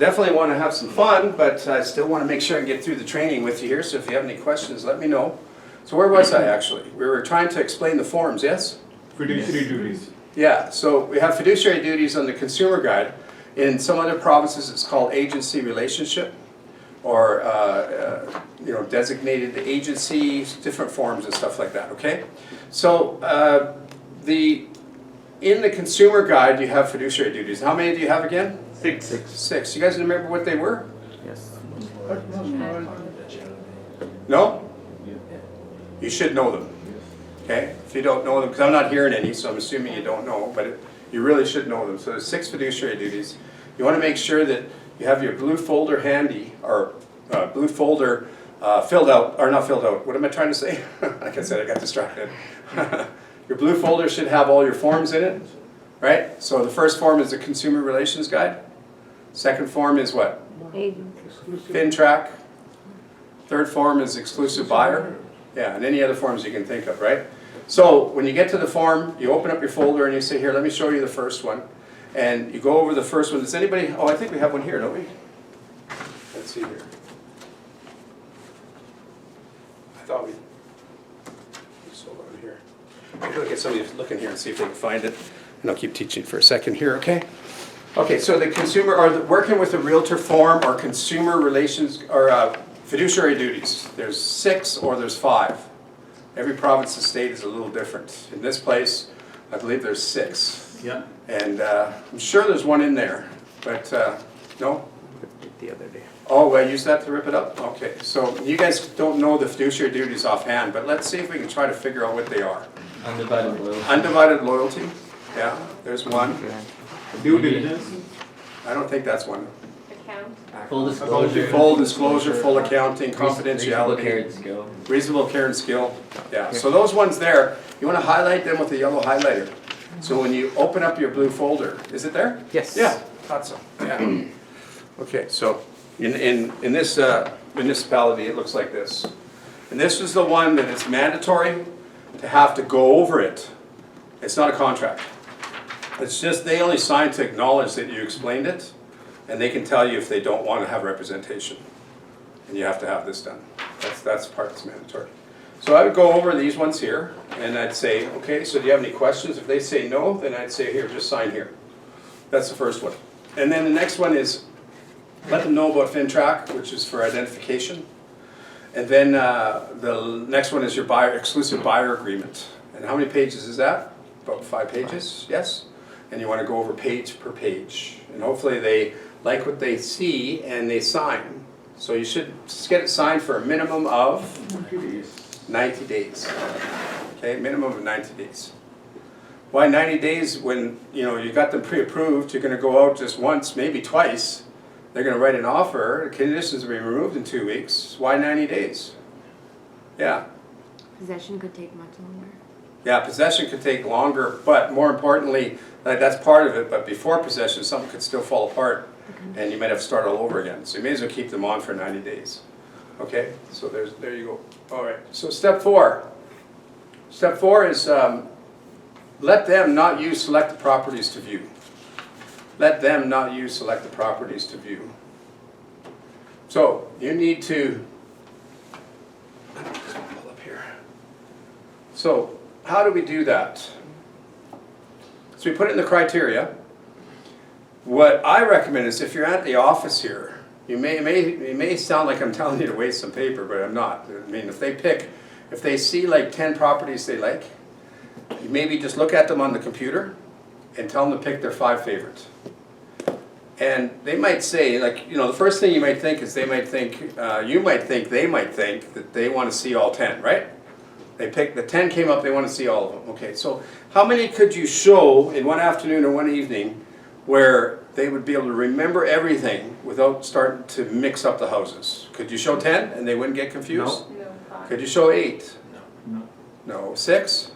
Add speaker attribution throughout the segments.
Speaker 1: Definitely want to have some fun, but I still want to make sure I get through the training with you here, so if you have any questions, let me know. So where was I actually? We were trying to explain the forms, yes?
Speaker 2: Fiduciary duties.
Speaker 1: Yeah, so we have fiduciary duties on the consumer guide. In some other provinces, it's called agency relationship, or designated agencies, different forms and stuff like that, okay? So in the consumer guide, you have fiduciary duties. How many do you have again? Six. You guys remember what they were?
Speaker 3: Yes.
Speaker 1: No? You should know them. Okay? If you don't know them, because I'm not hearing any, so I'm assuming you don't know, but you really should know them. So there's 6 fiduciary duties. You want to make sure that you have your blue folder handy, or blue folder filled out, or not filled out. What am I trying to say? Like I said, I got distracted. Your blue folder should have all your forms in it, right? So the first form is the Consumer Relations Guide. Second form is what? FinTrack. Third form is Exclusive Buyer. Yeah, and any other forms you can think of, right? So when you get to the form, you open up your folder and you say, here, let me show you the first one. And you go over the first one. Does anybody, oh, I think we have one here, don't we? Let's see here. I thought we, just hold on here. Maybe we'll get somebody to look in here and see if they can find it. And I'll keep teaching for a second here, okay? Okay, so the consumer, or working with a realtor form, or consumer relations, or fiduciary duties. There's 6 or there's 5. Every province and state is a little different. In this place, I believe there's 6.
Speaker 2: Yeah.
Speaker 1: And I'm sure there's one in there, but no?
Speaker 3: The other day.
Speaker 1: Oh, I used that to rip it up? Okay, so you guys don't know the fiduciary duties offhand, but let's see if we can try to figure out what they are.
Speaker 4: Undivided loyalty.
Speaker 1: Undivided loyalty, yeah, there's one.
Speaker 2: Due diligence.
Speaker 1: I don't think that's one.
Speaker 5: Account.
Speaker 4: Full disclosure.
Speaker 1: Full disclosure, full accounting,
Speaker 4: Reasonable
Speaker 1: confidentiality,
Speaker 4: care and skill.
Speaker 1: reasonable care and skill. Yeah, so those ones there, you want to highlight them with a yellow highlighter. So when you open up your blue folder, is it there?
Speaker 3: Yes.
Speaker 1: Yeah, thought so, yeah. Okay, so in this municipality, it looks like this. And this is the one that it's mandatory to have to go over it. It's not a contract. It's just, they only sign to acknowledge that you explained it, and they can tell you if they don't want to have representation. And you have to have this done. That's the part that's mandatory. So I would go over these ones here, and I'd say, okay, so do you have any questions? If they say no, then I'd say, here, just sign here. That's the first one. And then the next one is, let them know about FinTrack, which is for identification. And then the next one is your exclusive buyer agreement. And how many pages is that? About 5 pages, yes? And you want to go over page per page. And hopefully they like what they see and they sign. So you should just get it signed for a minimum of 90 days. Okay, minimum of 90 days. Why 90 days when you got them pre-approved? You're going to go out just once, maybe twice. They're going to write an offer. The conditions will be removed in 2 weeks. Why 90 days? Yeah.
Speaker 5: Possession could take much longer.
Speaker 1: Yeah, possession could take longer, but more importantly, that's part of it, but before possession, something could still fall apart, and you might have to start all over again. So you may as well keep them on for 90 days. Okay, so there you go. All right, so step 4. Step 4 is let them not use selected properties to view. Let them not use selected properties to view. So you need to, just pull up here. So how do we do that? So we put it in the criteria. What I recommend is if you're at the office here, it may sound like I'm telling you to waste some paper, but I'm not. I mean, if they see like 10 properties they like, you maybe just look at them on the computer and tell them to pick their 5 favorites. And they might say, the first thing you might think is they might think that they want to see all 10, right? They picked, the 10 came up, they want to see all of them. Okay, so how many could you show in one afternoon or one evening where they would be able to remember everything without starting to mix up the houses? Could you show 10 and they wouldn't get confused?
Speaker 5: No. 5.
Speaker 1: Could you show 8?
Speaker 2: No.
Speaker 1: No. 6?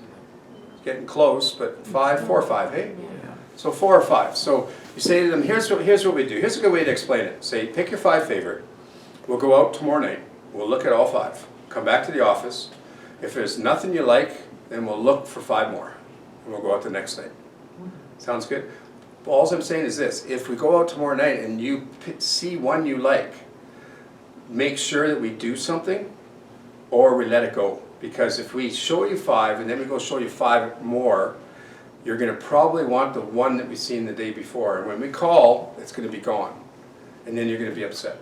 Speaker 1: Getting close, but 5, 4 or 5, hey? Yeah. So 4 or 5. So you say to them, here's what we do. Here's a good way to explain it. Say, pick your 5 favorite. We'll go out tomorrow night. We'll look at all 5. Come back to the office. If there's nothing you like, then we'll look for 5 more. And we'll go out the next night. Sounds good? All I'm saying is this, if we go out tomorrow night and you see one you like, make sure that we do something or we let it go. Because if we show you 5 and then we go show you 5 more, you're gonna probably want the one that we seen the day before. And when we call, it's gonna be gone. And then you're gonna be upset.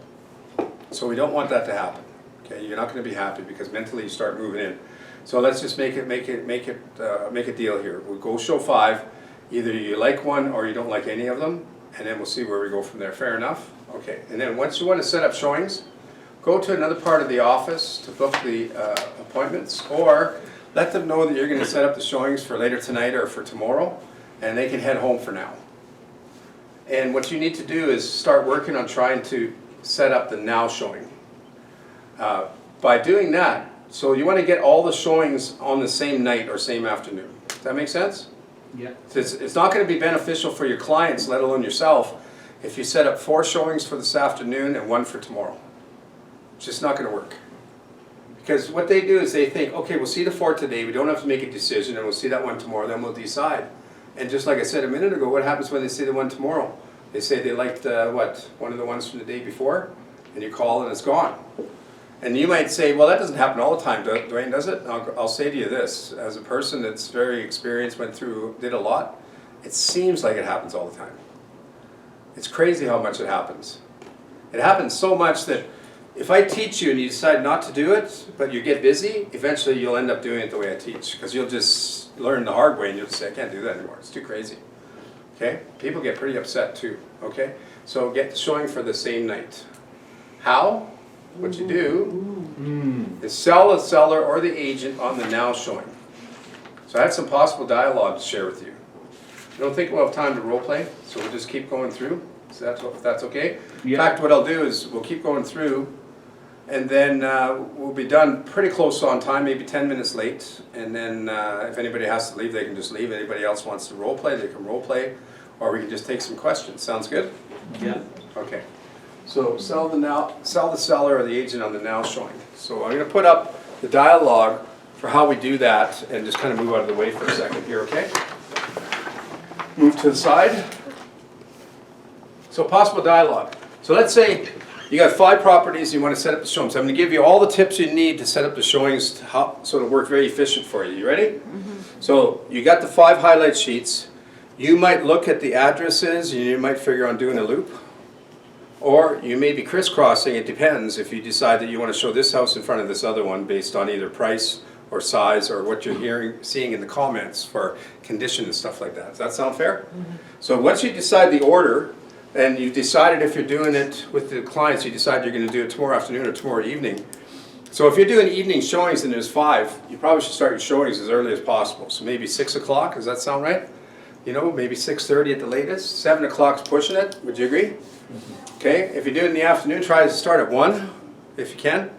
Speaker 1: So we don't want that to happen. Okay, you're not gonna be happy because mentally you start moving in. So let's just make a deal here. We'll go show 5. Either you like one or you don't like any of them, and then we'll see where we go from there. Fair enough? Okay, and then once you want to set up showings, go to another part of the office to book the appointments, or let them know that you're going to set up the showings for later tonight or for tomorrow, and they can head home for now. And what you need to do is start working on trying to set up the now showing. By doing that, so you want to get all the showings on the same night or same afternoon. Does that make sense?
Speaker 2: Yeah.
Speaker 1: It's not going to be beneficial for your clients, let alone yourself, if you set up 4 showings for this afternoon and 1 for tomorrow. It's just not going to work. Because what they do is they think, okay, we'll see the 4 today, we don't have to make a decision, and we'll see that one tomorrow, then we'll decide. And just like I said a minute ago, what happens when they see the one tomorrow? They say they liked, one of the ones from the day before, and you call and it's gone. And you might say, well, that doesn't happen all the time, Dwayne, does it? I'll say to you this, as a person that's very experienced, did a lot, it seems like it happens all the time. It's crazy how much it happens. It happens so much that if I teach you and you decide not to do it, but you get busy, eventually you'll end up doing it the way I teach, because you'll just learn the hard way and you'll just say, I can't do that anymore, it's too crazy. Okay? People get pretty upset too, okay? So get the showing for the same night. How? What you do is sell the seller or the agent on the now showing. So I have some possible dialogue to share with you. I don't think we'll have time to role play, so we'll just keep going through. So if that's okay. In fact, what I'll do is we'll keep going through, and then we'll be done pretty close on time, maybe 10 minutes late. And then if anybody has to leave, they can just leave. Anybody else wants to role play, they can role play, or we can just take some questions. Sounds good?
Speaker 4: Yeah.
Speaker 1: Okay. So sell the seller or the agent on the now showing. So I'm going to put up the dialogue for how we do that and just kind of move out of the way for a second here, okay? Move to the side. So possible dialogue. So let's say you got 5 properties and you want to set up the showings. I'm going to give you all the tips you need to set up the showings so it'll work very efficient for you. You ready? So you got the 5 highlight sheets. You might look at the addresses and you might figure on doing a loop. Or you may be crisscrossing, it depends if you decide that you want to show this house in front of this other one based on either price or size or what you're seeing in the comments for condition and stuff like that. Does that sound fair? So once you decide the order, and you've decided if you're doing it with the clients, you decide you're going to do it tomorrow afternoon or tomorrow evening. So if you're doing evening showings and there's 5, you probably should start your showings as early as possible. So maybe 6 o'clock, does that sound right? You know, maybe 6:30 at the latest. 7 o'clock's pushing it, would you agree? Okay, if you do it in the afternoon, try to start at 1, if you can.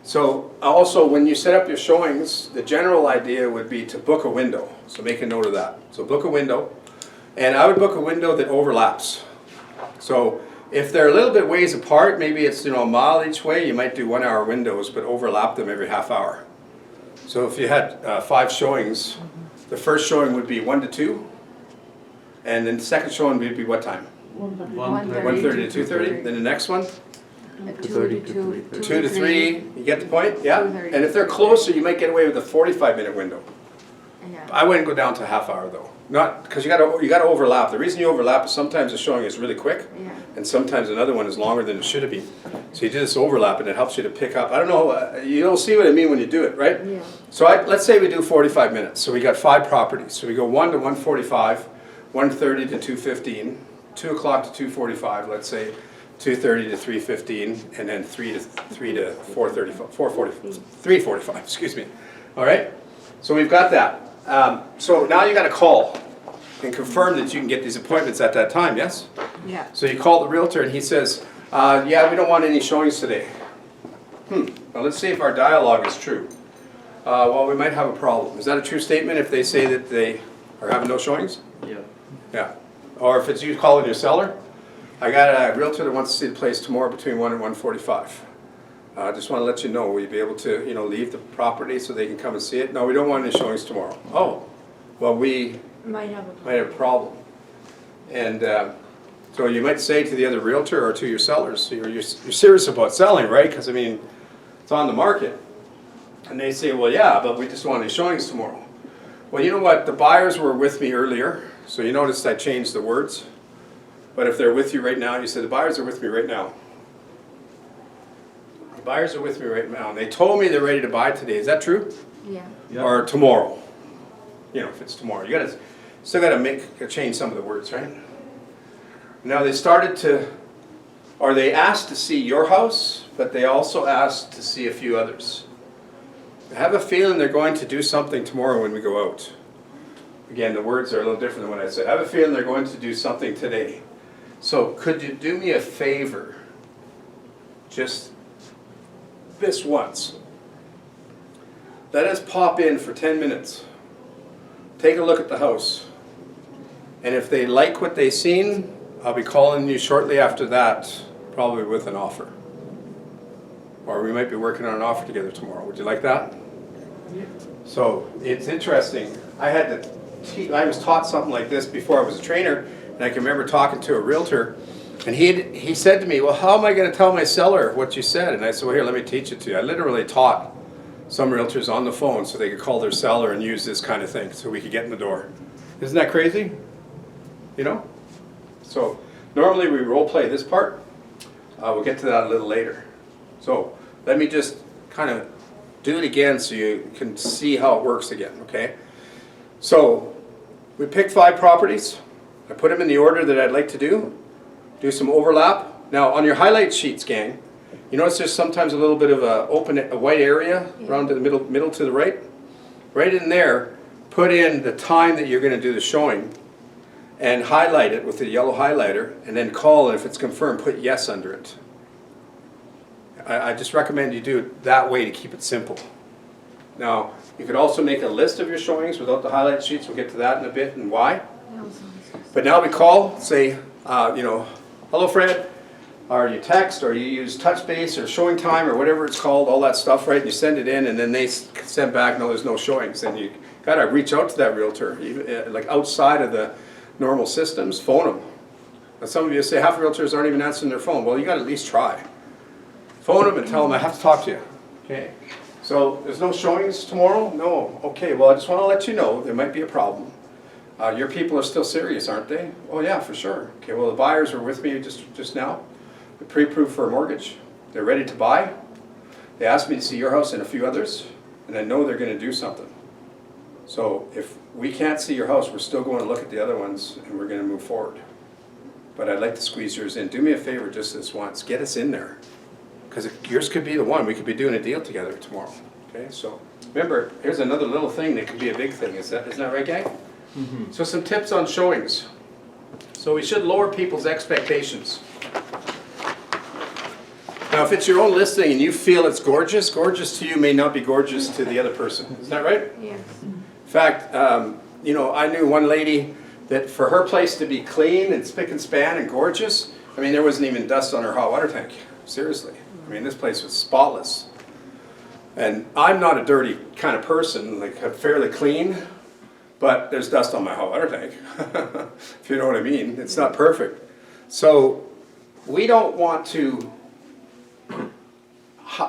Speaker 1: So also, when you set up your showings, the general idea would be to book a window. So make a note of that. So book a window, and I would book a window that overlaps. So if they're a little bit ways apart, maybe it's a mile each way, you might do 1-hour windows, but overlap them every half hour. So if you had 5 showings, the first showing would be 1 to 2, and then the second showing would be what time? 1:30 to 2:30. Then the next one?
Speaker 5: 2
Speaker 1: to 3. You get the point? Yeah?
Speaker 5: 2:30.
Speaker 1: And if they're closer, you might get away with a 45-minute window.
Speaker 5: Yeah.
Speaker 1: I wouldn't go down to a half hour though. Not because you got to overlap. The reason you overlap is sometimes the showing is really quick,
Speaker 5: Yeah.
Speaker 1: and sometimes another one is longer than it should have been. So you do this overlap, and it helps you to pick up. I don't know. You'll see what I mean when you do it, right?
Speaker 5: Yeah.
Speaker 1: So let's say we do 45 minutes. So we got 5 properties. So we go 1 to 1:45, 1:30 to 2:15, 2 o'clock to 2:45. Let's say 2:30 to 3:15, and then 3 to 3:45. Excuse me. All right. So we've got that. So now you got to call and confirm that you can get these appointments at that time. Yes.
Speaker 5: Yeah.
Speaker 1: So you call the realtor and he says, "Yeah, we don't want any showings today." Well, let's see if our dialogue is true. Well, we might have a problem. Is that a true statement if they say that they are having no showings?
Speaker 4: Yeah.
Speaker 1: Yeah. Or if it's you calling your seller, I got a realtor that wants to see the place tomorrow between 1 and 1:45. I just want to let you know, will you be able to, leave the property so they can come and see it? No, we don't want any showings tomorrow. Oh, well, we
Speaker 5: Might have a
Speaker 1: might have a problem. And so you might say to the other realtor or to your sellers, you're serious about selling, right? Because I mean, it's on the market. And they say, well, yeah, but we just want these showings tomorrow. Well, you know what? The buyers were with me earlier, so you noticed I changed the words. But if they're with you right now, you say, the buyers are with me right now. The buyers are with me right now. And they told me they're ready to buy today. Is that true?
Speaker 5: Yeah.
Speaker 2: Yeah.
Speaker 1: Or tomorrow? You know, if it's tomorrow. You still gotta change some of the words, right? Now they started to, or they asked to see your house, but they also asked to see a few others. I have a feeling they're going to do something tomorrow when we go out. Again, the words are a little different than what I said. I have a feeling they're going to do something today. So could you do me a favor? Just this once. Let us pop in for 10 minutes. Take a look at the house. And if they like what they've seen, I'll be calling you shortly after that, probably with an offer. Or we might be working on an offer together tomorrow. Would you like that?
Speaker 2: Yeah.
Speaker 1: So it's interesting. I was taught something like this before I was a trainer, and I can remember talking to a realtor, and he said to me, well, how am I going to tell my seller what you said? And I said, well, here, let me teach it to you. I literally taught some realtors on the phone so they could call their seller and use this kind of thing so we could get in the door. Isn't that crazy? You know? So normally we role play this part. We'll get to that a little later. So let me just kind of do it again so you can see how it works again, okay? So we picked 5 properties. I put them in the order that I'd like to do some overlap. Now on your highlight sheets, gang, you notice there's sometimes a little bit of a white area around to the middle to the right. Right in there, put in the time that you're going to do the showing and highlight it with the yellow highlighter, and then call, and if it's confirmed, put yes under it. I just recommend you do it that way to keep it simple. Now, you could also make a list of your showings without the highlight sheets. We'll get to that in a bit and why. But now we call, say, hello Fred, or you text, or you use TouchBase or Showing Time or whatever it's called, all that stuff, right? And you send it in, and then they send back, no, there's no showings. And you got to reach out to that realtor, even, like outside of the normal systems, phone them. Now some of you say half realtors aren't even answering their phone. Well, you got to at least try. Phone them and tell them I have to talk to you. Okay. So there's no showings tomorrow? No. Okay. Well, I just want to let you know there might be a problem. Your people are still serious, aren't they? Oh yeah, for sure. Okay. Well, the buyers were with me just now. They're pre-approved for a mortgage. They're ready to buy. They asked me to see your house and a few others, and I know they're going to do something. So if we can't see your house, we're still going to look at the other ones, and we're going to move forward. But I'd like to squeeze yours in. Do me a favor just this once. Get us in there. Because yours could be the one. We could be doing a deal together tomorrow. Okay, so remember, here's another little thing that could be a big thing. Isn't that right, gang? Mm-hmm. So some tips on showings. So we should lower people's expectations. Now, if it's your own listing and you feel it's gorgeous, gorgeous to you may not be gorgeous to the other person. Isn't that right?
Speaker 5: Yes.
Speaker 1: In fact, I knew one lady that for her place to be clean and spick and span and gorgeous, I mean, there wasn't even dust on her hot water tank. Seriously. I mean, this place was spotless. And I'm not a dirty kind of person, like I'm fairly clean, but there's dust on my hot water tank, if you know what I mean. It's not perfect. So we don't want to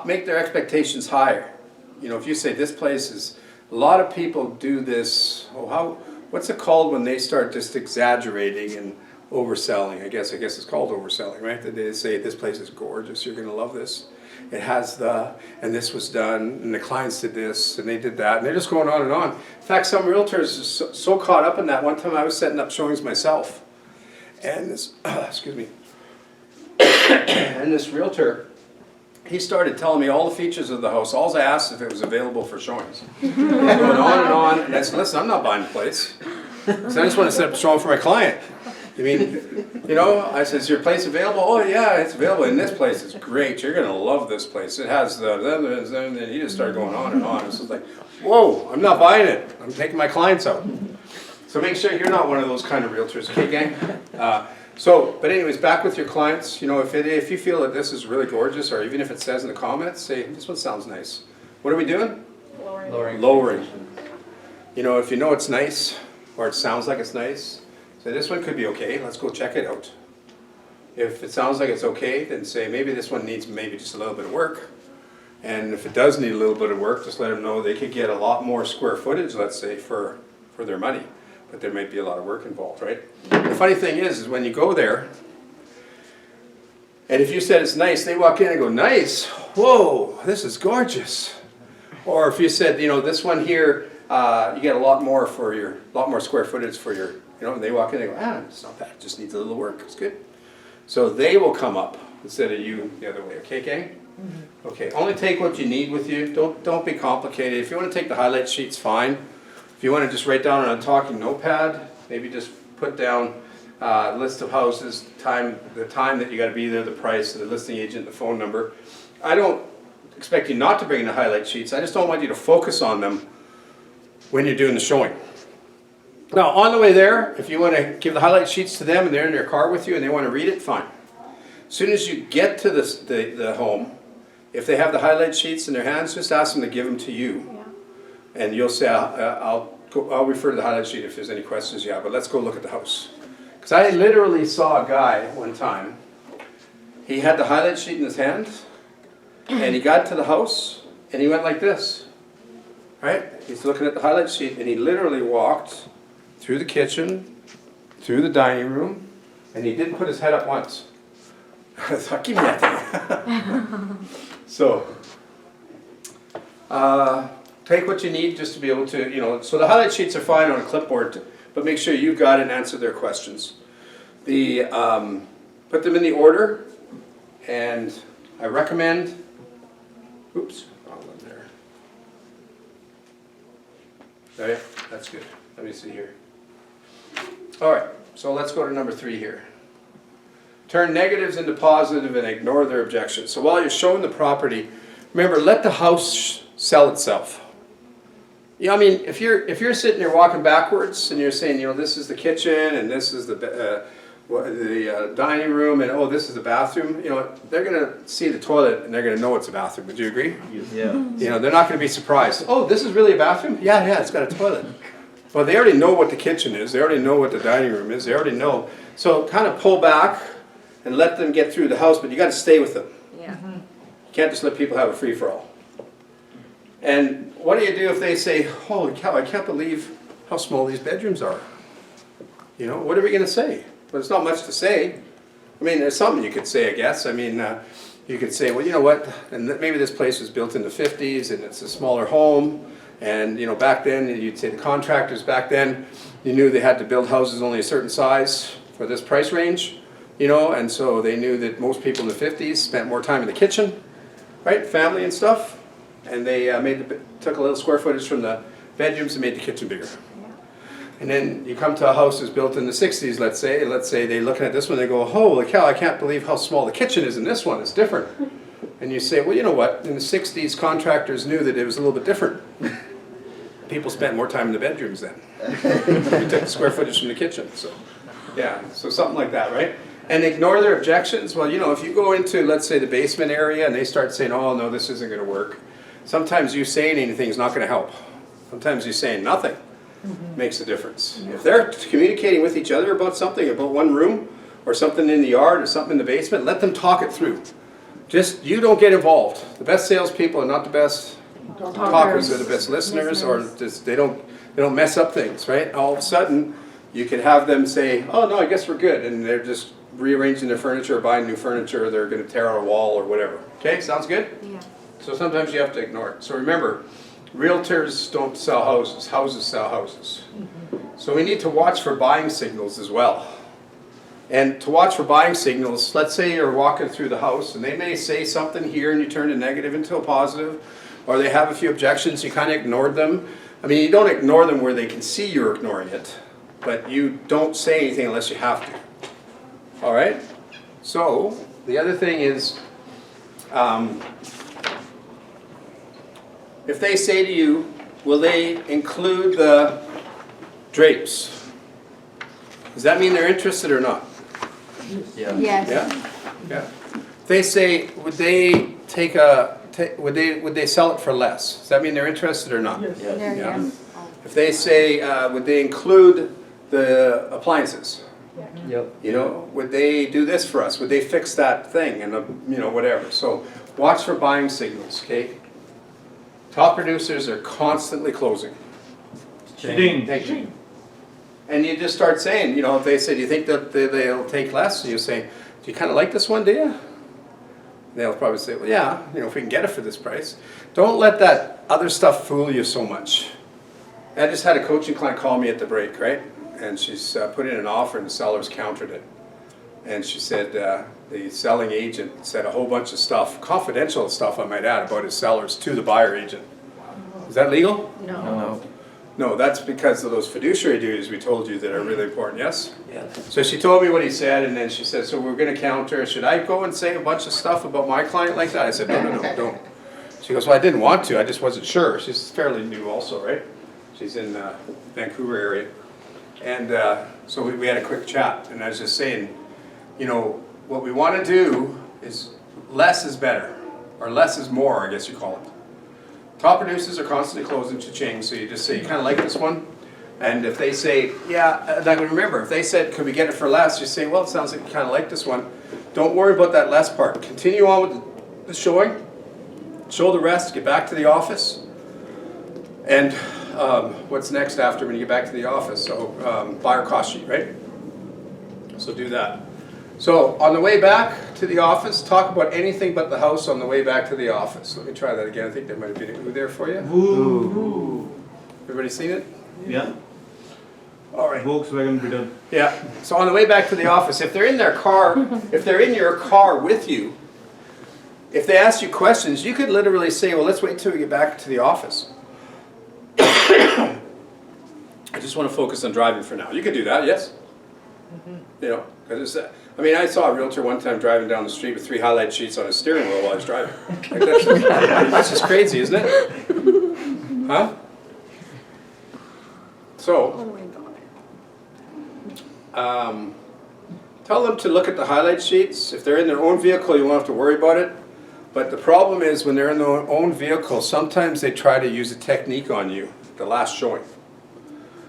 Speaker 1: make their expectations higher. You know, if you say this place is, a lot of people do this, what's it called when they start just exaggerating and overselling? I guess it's called overselling, right? That they say this place is gorgeous, you're going to love this. It has and this was done, and the clients did this, and they did that, and they're just going on and on. In fact, some realtors are so caught up in that. One time I was setting up showings myself, and this, excuse me, and this realtor, he started telling me all the features of the house. All I asked if it was available for showings. He's going on, and I said, listen, I'm not buying the place. So I just want to set up a showing for my client. I mean, I said, is your place available? Oh yeah, it's available. And this place is great. You're going to love this place. It has and he just started going on and on. It's just like, whoa, I'm not buying it. I'm taking my clients out. So make sure you're not one of those kind of realtors, okay, gang? But anyways, back with your clients. If you feel that this is really gorgeous, or even if it says in the comments, say, this one sounds nice. What are we doing?
Speaker 4: Lowering.
Speaker 1: Lowering. If you know it's nice, or it sounds like it's nice, Say, this one could be okay, let's go check it out. If it sounds like it's okay, then say, maybe this one needs maybe just a little bit of work. And if it does need a little bit of work, just let them know they could get a lot more square footage, let's say, for their money. But there might be a lot of work involved, right? The funny thing is when you go there, and if you said it's nice, they walk in and go, nice, whoa, this is gorgeous. Or if you said, you know, this one here, you get a lot more square footage for your, you know, and they walk in and go, it's not bad, it just needs a little work, it's good. So they will come up instead of you the other way, okay, gang? Okay, only take what you need with you, don't be complicated. If you want to take the highlight sheets, fine. If you want to just write down on a talking notepad, maybe just put down list of houses, the time that you got to be there, the price, the listing agent, the phone number. I don't expect you not to bring in the highlight sheets, I just don't want you to focus on them when you're doing the showing. Now, on the way there, if you want to give the highlight sheets to them and they're in their car with you and they want to read it, fine. As soon as you get to the home, if they have the highlight sheets in their hands, just ask them to give them to you. Yeah. And you'll say, I'll refer to the highlight sheet if there's any questions you have, but let's go look at the house. Because I literally saw a guy one time, he had the highlight sheet in his hand, and he got to the house, and he went like this. Right? He's looking at the highlight sheet, and he literally walked through the kitchen, through the dining room, and he didn't put his head up once. I thought, give me that thing. So, take what you need just to be able to, you know, so the highlight sheets are fine on a clipboard, but make sure you've got it and answer their questions. Put them in the order, and I recommend, oops, wrong one there. Okay, that's good. Let me see here. All right, so let's go to number 3 here. Turn negatives into positive and ignore their objections. So while you're showing the property, remember, let the house sell itself. You know, I mean, if you're sitting there walking backwards and you're saying, you know, this is the kitchen and this is the dining room and oh, this is the bathroom, you know, they're going to see the toilet and they're going to know it's a bathroom. Would you agree?
Speaker 4: Yeah.
Speaker 1: You know, they're not going to be surprised. Oh, this is really a bathroom? Yeah, it's got a toilet. Well, they already know what the kitchen is. They already know what the dining room is. They already know. So kind of pull back and let them get through the house, but you got to stay with them.
Speaker 5: Yeah.
Speaker 1: You can't just let people have a free-for-all. And what do you do if they say, holy cow, I can't believe how small these bedrooms are? You know, what are we going to say? Well, there's not much to say. I mean, there's something you could say, I guess. I mean, you could say, well, you know what, and maybe this place was built in the 50s and it's a smaller home. And, you know, back then, you'd say the contractors back then, you knew they had to build houses only a certain size for this price range. You know, and so they knew that most people in the 50s spent more time in the kitchen, right, family and stuff, and they took a little square footage from the bedrooms and made the kitchen bigger. Yeah. And then you come to a house that's built in the 60s, let's say they're looking at this one, they go, holy cow, I can't believe how small the kitchen is in this one, it's different. And you say, well, you know what, in the 60s, contractors knew that it was a little bit different. People spent more time in the bedrooms then. You took the square footage from the kitchen, so yeah, so something like that, right? And ignore their objections. Well, you know, if you go into, let's say, the basement area and they start saying, oh, no, this isn't going to work. Sometimes you saying anything is not going to help. Sometimes you saying nothing makes a difference. If they're communicating with each other about something, about one room or something in the yard or something in the basement, let them talk it through. Just, you don't get involved. The best salespeople are not the best talkers. They're the best listeners. Or just, they don't mess up things, right? All of a sudden, you can have them say, oh, no, I guess we're good. And they're just rearranging their furniture or buying new furniture, or they're going to tear out a wall or whatever. Okay, sounds good?
Speaker 5: Yeah.
Speaker 1: So sometimes you have to ignore it. So remember, realtors don't sell houses, houses sell houses. So we need to watch for buying signals as well. And to watch for buying signals, let's say you're walking through the house and they may say something here and you turn a negative into a positive, or they have a few objections, you kind of ignored them. I mean, you don't ignore them where they can see you're ignoring it, but you don't say anything unless you have to. All right? So, the other thing is, if they say to you, will they include the drapes? Does that mean they're interested or not?
Speaker 4: Yeah.
Speaker 5: Yes.
Speaker 1: Yeah? Yeah. If they say, would they take a, would they sell it for less? Does that mean they're interested or not?
Speaker 4: Yes.
Speaker 5: There,
Speaker 1: Yeah.
Speaker 5: yes.
Speaker 1: If they say, would they include the appliances.
Speaker 4: Yep.
Speaker 1: You know, would they do this for us? Would they fix that thing and, you know, whatever. So watch for buying signals, okay? Top producers are constantly closing.
Speaker 2: Ding.
Speaker 1: Thank you. And you just start saying, you know, if they say, do you think that they'll take less? And you say, do you kind of like this one, do you? They'll probably say, well, yeah, you know, if we can get it for this price. Don't let that other stuff fool you so much. I just had a coaching client call me at the break, right? And she's put in an offer and the sellers countered it. And she said the selling agent said a whole bunch of stuff, confidential stuff I might add, about his sellers to the buyer agent. Is that legal?
Speaker 5: No.
Speaker 1: No, that's because of those fiduciary duties we told you that are really important, yes?
Speaker 4: Yeah.
Speaker 1: So she told me what he said, and then she said, so we're gonna counter, should I go and say a bunch of stuff about my client like that? I said, no, don't. She goes, well, I didn't want to, I just wasn't sure. She's fairly new also, right? She's in Vancouver area. And so we had a quick chat, and I was just saying, you know, what we wanna do is less is better, or less is more, I guess you call it. Top producers are constantly closing cha-ching, so you just say, you kind of like this one? And if they say, yeah, like remember, if they said, could we get it for less? You say, well, it sounds like you kind of like this one. Don't worry about that less part. Continue on with the showing. Show the rest, get back to the office. And what's next after when you get back to the office? So buyer cost sheet, right? So do that. So on the way back to the office, talk about anything but the house on the way back to the office. Let me try that again. I think there might have been an ooh there for you.
Speaker 2: Ooh.
Speaker 1: Everybody seen it?
Speaker 2: Yeah.
Speaker 1: All right.
Speaker 2: Volkswagen Beetle.
Speaker 1: Yeah. So on the way back to the office, if they're in their car, if they're in your car with you, if they ask you questions, you could literally say, well, let's wait until we get back to the office. I just want to focus on driving for now. You could do that, yes? You know, because it's, I mean, I saw a realtor one time driving down the street with 3 highlight sheets on his steering wheel while I was driving. Like that's just crazy, isn't it? Huh? So, tell them to look at the highlight sheets. If they're in their own vehicle, you won't have to worry about it. But the problem is when they're in their own vehicle, sometimes they try to use a technique on you, the last showing.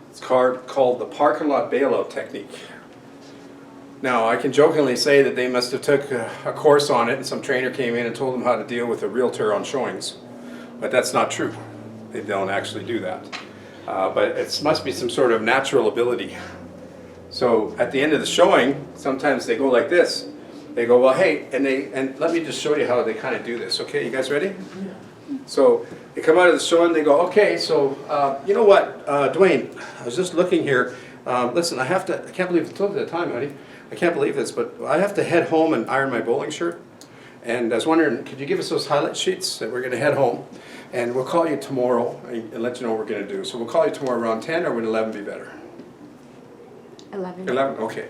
Speaker 1: It's called the parking lot bailout technique. Now, I can jokingly say that they must have took a course on it and some trainer came in and told them how to deal with a realtor on showings. But that's not true. They don't actually do that. But it must be some sort of natural ability. So at the end of the showing, sometimes they go like this. They go, well, hey, and let me just show you how they kind of do this. Okay, you guys ready? Yeah. So they come out of the show and they go, okay, so you know what, Dwayne, I was just looking here. Listen, I can't believe I told you at the time, honey. I can't believe this, but I have to head home and iron my bowling shirt. And I was wondering, could you give us those highlight sheets that we're going to head home? And we'll call you tomorrow and let you know what we're going to do. So we'll call you tomorrow around 10, or would 11 be better?
Speaker 5: 11.
Speaker 1: 11, okay.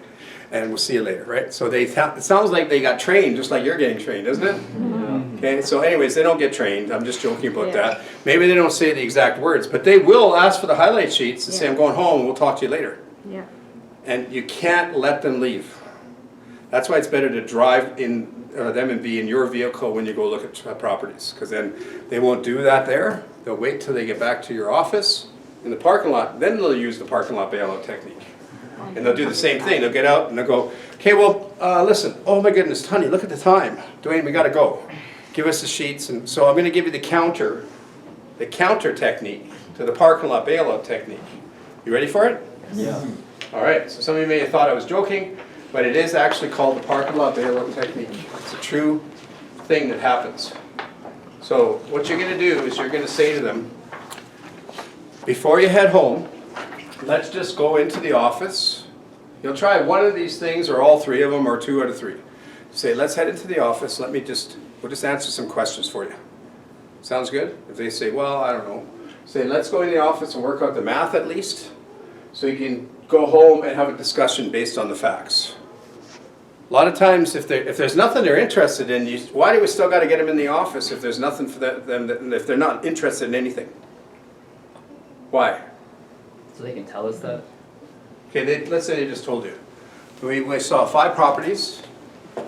Speaker 1: And we'll see you later, right? So it sounds like they got trained just like you're getting trained, doesn't it?
Speaker 5: Mm-hmm.
Speaker 1: Okay, so anyways, they don't get trained. I'm just joking about
Speaker 5: Yeah.
Speaker 1: that. Maybe they don't say the exact words, but they will ask for the highlight sheets and say,
Speaker 5: Yeah.
Speaker 1: I'm going home and we'll talk to you later.
Speaker 5: Yeah.
Speaker 1: And you can't let them leave. That's why it's better to drive in them and be in your vehicle when you go look at properties, because then they won't do that there. They'll wait till they get back to your office in the parking lot, then they'll use the parking lot bailout technique. And they'll do the same thing. They'll get out and they'll go, okay, well, listen, oh my goodness, honey, look at the time. Dwayne, we gotta go. Give us the sheets. And so I'm gonna give you the counter technique to the parking lot bailout technique. You ready for it?
Speaker 4: Yeah.
Speaker 1: All right, so some of you may have thought I was joking, but it is actually called the parking lot bailout technique. It's a true thing that happens. So what you're gonna do is you're gonna say to them, before you head home, let's just go into the office. You'll try one of these things or all 3 of them or 2 out of 3. Say, let's head into the office. We'll just answer some questions for you. Sounds good? If they say, well, I don't know. Say, let's go in the office and work out the math at least, so you can go home and have a discussion based on the facts. A lot of times, if there's nothing they're interested in, why do we still got to get them in the office if there's nothing for them, if they're not interested in anything? Why?
Speaker 4: So they can tell us that?
Speaker 1: Okay, let's say they just told you. We saw 5 properties.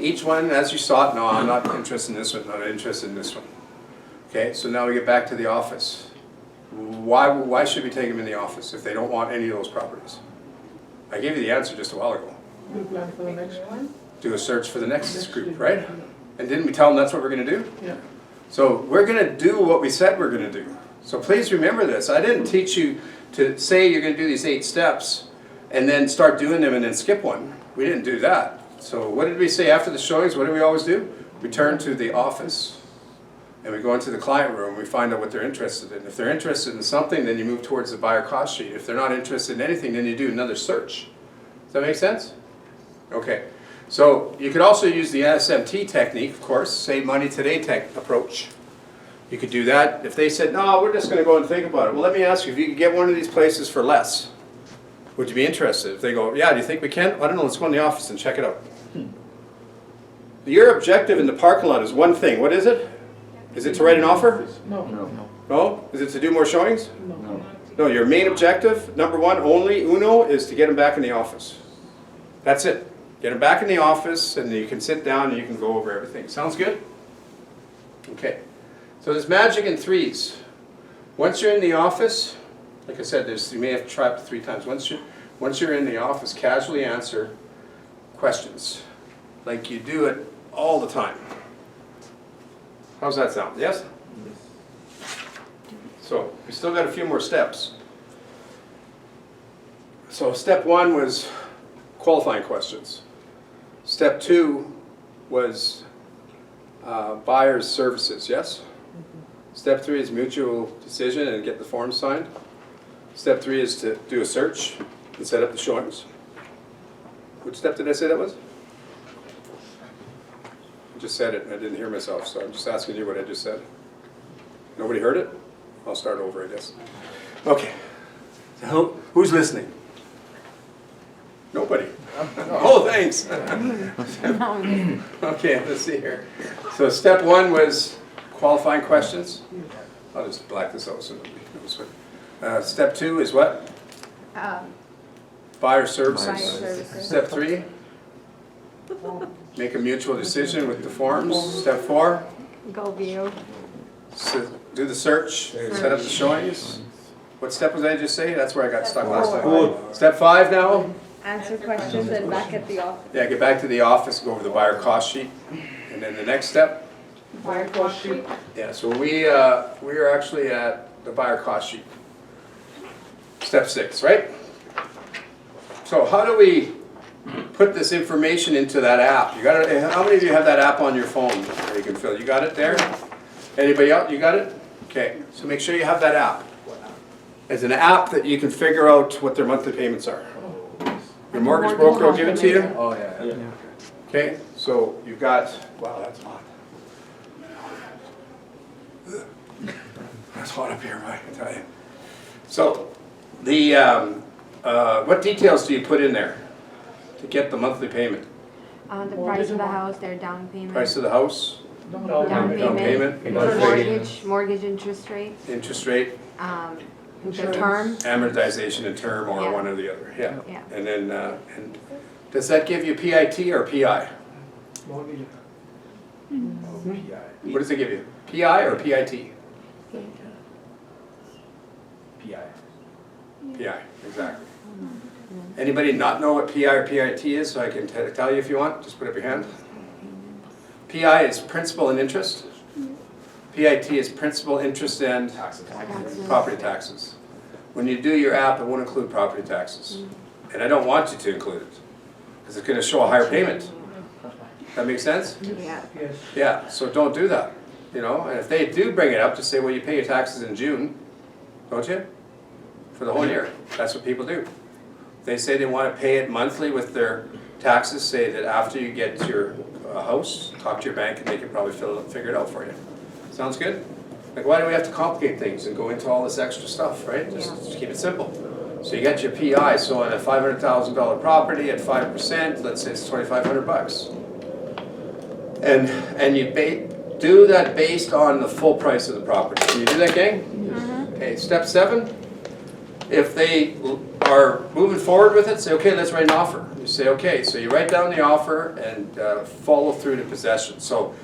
Speaker 1: Each one, as you saw it, no, I'm not interested in this one, not interested in this one. Okay, so now we get back to the office. Why should we take them in the office if they don't want any of those properties? I gave you the answer just a while ago.
Speaker 3: We'll plan for the next one.
Speaker 1: Do a search for the next group, right? And didn't we tell them that's what we're gonna do?
Speaker 3: Yeah.
Speaker 1: So we're gonna do what we said we're gonna do. So please remember this. I didn't teach you to say you're gonna do these 8 steps and then start doing them and then skip one. We didn't do that. So what did we say after the showings? What do we always do? We turn to the office and we go into the client room. We find out what they're interested in. If they're interested in something, then you move towards the buyer cost sheet. If they're not interested in anything, then you do another search. Does that make sense? Okay. So you could also use the SMT technique, of course, save money today approach. You could do that. If they said, no, we're just going to go and think about it. Well, let me ask you, if you could get one of these places for less, would you be interested? If they go, yeah, do you think we can? I don't know, let's go in the office and check it out. Your objective in the parking lot is one thing. What is it? Is it to write an offer?
Speaker 3: No,
Speaker 4: No.
Speaker 1: No? Is it to do more showings?
Speaker 3: no.
Speaker 4: No.
Speaker 1: No, your main objective, number one, only, uno, is to get them back in the office. That's it. Get them back in the office and you can sit down and you can go over everything. Sounds good? Okay. So there's magic in 3s. Once you're in the office, like I said, you may have to try it 3 times. Once you're in the office, casually answer questions. Like you do it all the time. How's that sound? Yes? So we still got a few more steps. So step 1 was qualifying questions. Step 2 was buyer's services, yes? Step 3 is mutual decision and get the form signed. Step 3 is to do a search and set up the showings. Which step did I say that was? I just said it and I didn't hear myself, so I'm just asking you what I just said. Nobody heard it? I'll start over, I guess. Okay. So who's listening? Nobody. Oh, thanks. Okay, let's see here. So step 1 was qualifying questions. I'll just black this out so nobody knows what. Step 2 is what? Buyer services.
Speaker 5: Buyer services.
Speaker 1: Step 3? Make a mutual decision with the forms. Step 4?
Speaker 5: Go view.
Speaker 1: Do the search, set up the showings. What step was I just say? That's where I got stuck last time.
Speaker 2: Four.
Speaker 1: Step 5 now?
Speaker 6: Answer questions and back at the office.
Speaker 1: Yeah, get back to the office, go over the buyer cost sheet. And then the next step?
Speaker 3: Buyer cost sheet.
Speaker 1: Yeah, so we are actually at the buyer cost sheet. Step 6, right? So how do we put this information into that app? You got it? How many of you have that app on your phone where you can fill? You got it there? Anybody else? You got it? Okay, so make sure you have that app. It's an app that you can figure out what their monthly payments are. Your mortgage broker will give it to you?
Speaker 4: Oh, yeah.
Speaker 1: Okay, so you've got, wow, that's hot. That's hot up here, I can tell you. So, what details do you put in there to get the monthly payment?
Speaker 5: The price of the house, their down payment.
Speaker 1: Price of the house,
Speaker 3: Down
Speaker 5: Down
Speaker 3: payment.
Speaker 1: down payment,
Speaker 5: Mortgage interest rate,
Speaker 1: interest rate,
Speaker 5: the term.
Speaker 1: amortization and term, or
Speaker 5: Yeah.
Speaker 1: one or the other, yeah.
Speaker 5: Yeah.
Speaker 1: And then, and does that give you PIT or PI?
Speaker 3: Mortgage.
Speaker 1: What does it give you? PI or PIT?
Speaker 2: PI.
Speaker 1: PI, exactly. Anybody not know what PI or PIT is, so I can tell you if you want? Just put up your hand. PI is principal and interest. PIT is principal, interest, and property taxes. When you do your app, it won't include property taxes. And I don't want you to include it, because it's going to show a higher payment. That makes sense?
Speaker 5: Yeah.
Speaker 3: Yes.
Speaker 1: Yeah, so don't do that, you know? And if they do bring it up, just say, well, you pay your taxes in June, don't you? For the whole year. That's what people do. They say they want to pay it monthly with their taxes, say that after you get your house, talk to your bank and they can probably figure it out for you. Sounds good? Like, why do we have to complicate things and go into all this extra stuff, right? Just keep it simple. So you get your PI, so on a $500,000 property at 5%, let's say it's $2,500. And you do that based on the full price of the property. Can you do that, gang? Okay, step 7. If they are moving forward with it, say, okay, let's write an offer. You say, okay, so you write down the offer and follow through to possession. So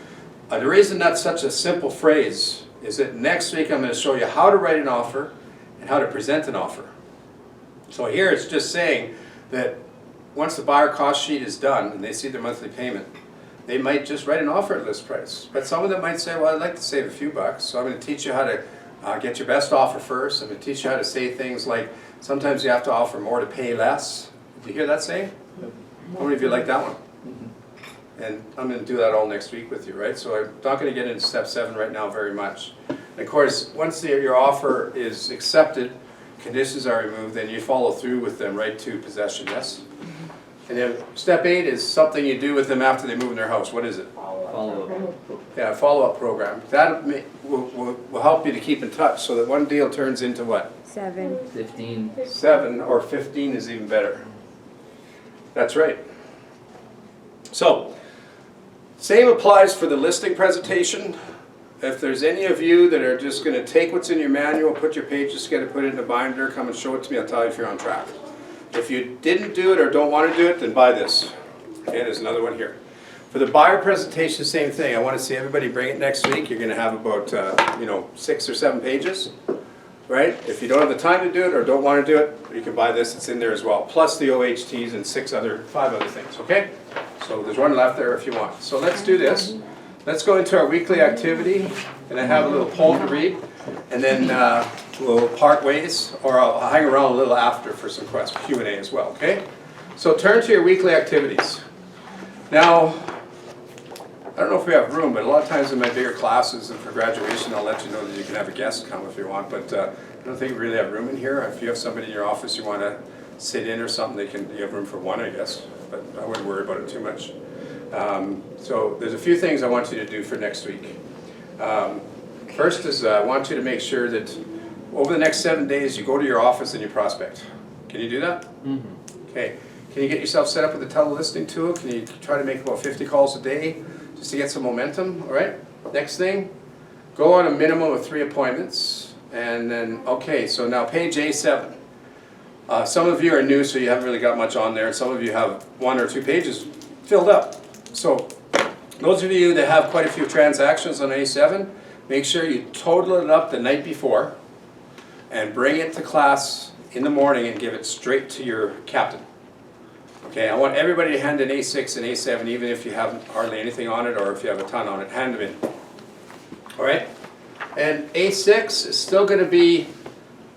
Speaker 1: the reason that's such a simple phrase is that next week I'm going to show you how to write an offer and how to present an offer. So here it's just saying that once the buyer cost sheet is done and they see their monthly payment, they might just write an offer at list price. But some of them might say, well, I'd like to save a few bucks, so I'm going to teach you how to get your best offer first. I'm going to teach you how to say things like, sometimes you have to offer more to pay less. Did you hear that saying? How many of you like that one? And I'm going to do that all next week with you, right? So I'm not going to get into step 7 right now very much. And of course, once your offer is accepted, conditions are removed, then you follow through with them right to possession, yes? And then step 8 is something you do with them after they move in their house. What is it?
Speaker 4: Follow up.
Speaker 1: Yeah, a follow-up program. That will help you to keep in touch so that one deal turns into what?
Speaker 5: 7.
Speaker 4: 15.
Speaker 1: 7 or 15 is even better. That's right. So, same applies for the listing presentation. If there's any of you that are just going to take what's in your manual, put your pages together, put it in a binder, come and show it to me, I'll tell you if you're on track. If you didn't do it or don't want to do it, then buy this. Okay, there's another one here. For the buyer presentation, same thing. I want to see everybody bring it next week. You're going to have about 6 or 7 pages, right? If you don't have the time to do it or don't want to do it, you can buy this. It's in there as well. Plus the OHTs and 5 other things, okay? So there's one left there if you want. So let's do this. Let's go into our weekly activity, and I have a little poem to read, and then we'll part ways, or I'll hang around a little after for some Q&A as well, okay? So turn to your weekly activities. Now, I don't know if we have room, but a lot of times in my bigger classes and for graduation, I'll let you know that you can have a guest come if you want, but I don't think we really have room in here. If you have somebody in your office you want to sit in or something, you have room for one, I guess, but I wouldn't worry about it too much. So there's a few things I want you to do for next week. First is I want you to make sure that over the next 7 days you go to your office and you prospect. Can you do that?
Speaker 4: Mm-hmm.
Speaker 1: Okay. Can you get yourself set up with the telelisting tool? Can you try to make about 50 calls a day just to get some momentum? All right. Next thing, go on a minimum of 3 appointments. And then, okay, so now page A7. Some of you are new, so you haven't really got much on there. And some of you have 1 or 2 pages filled up. So those of you that have quite a few transactions on A7, make sure you total it up the night before and bring it to class in the morning and give it straight to your captain. Okay, I want everybody to hand an A6 and A7, even if you have hardly anything on it or if you have a ton on it, hand them in. All right? And A6 is still going to be,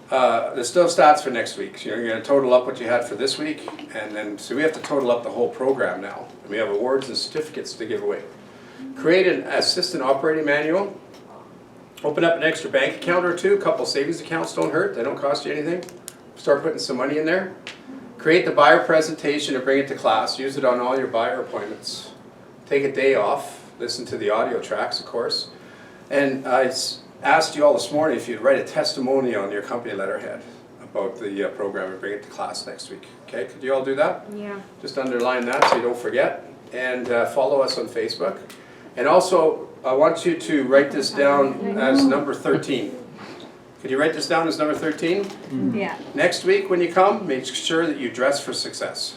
Speaker 1: there's still stats for next week. So you're going to total up what you had for this week, and then, so we have to total up the whole program now. And we have awards and certificates to give away. Create an assistant operating manual. Open up an extra bank account or 2. A couple savings accounts don't hurt. They don't cost you anything. Start putting some money in there. Create the buyer presentation and bring it to class. Use it on all your buyer appointments. Take a day off. Listen to the audio tracks, of course. And I asked you all this morning if you'd write a testimonial on your company letterhead about the program and bring it to class next week. Okay, could you all do that?
Speaker 5: Yeah.
Speaker 1: Just underline that so you don't forget. And follow us on Facebook. And also, I want you to write this down as number 13. Could you write this down as number 13?
Speaker 6: Yeah.
Speaker 1: Next week when you come, make sure that you dress for success.